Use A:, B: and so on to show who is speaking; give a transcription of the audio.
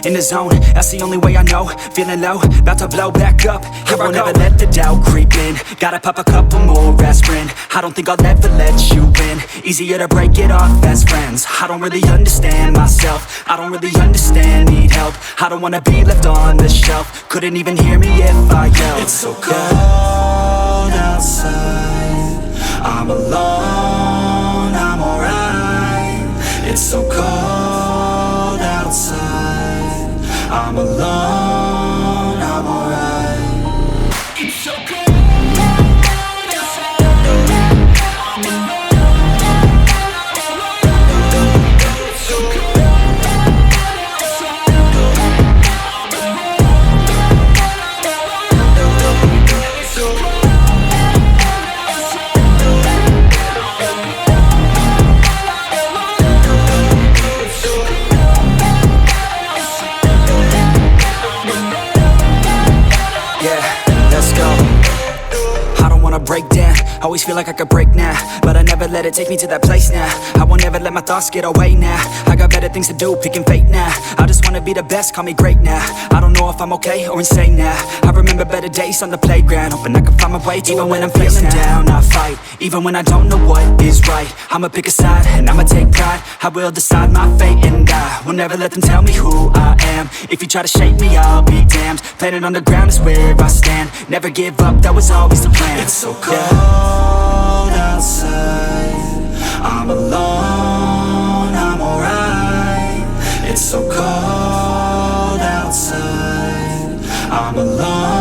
A: in the zone, that's the only way I know. Feeling low, about to blow back up. Here I won't ever let the doubt creep in. Gotta pop a couple more aspirin. I don't think I'll ever let you in. Easier to break it off best friends. I don't really understand myself, I don't really understand, need help. I don't wanna be left on the shelf. Couldn't even hear me if I yelled. It's so cold outside, I'm alone, I'm alright. It's so cold outside, I'm alone, I'm alright. It's so cold. Break down, always feel like I could break now, but I never let it take me to that place now. I won't ever let my thoughts get away now. I got better things to do, picking fate now. I just wanna be the best, call me great now. I don't know if I'm okay or insane now. I remember better days on the playground, hoping I can find my way. Even when I'm feeling down, I fight. Even when I don't know what is right, I'ma pick a side and I'ma take pride. I will decide my fate and I will never let them tell me who I am. If you try to shake me, I'll be damned. Planet on the ground is where I stand. Never give up, that was always the plan. It's so cold outside, I'm alone, I'm alright. It's so cold outside, I'm alone.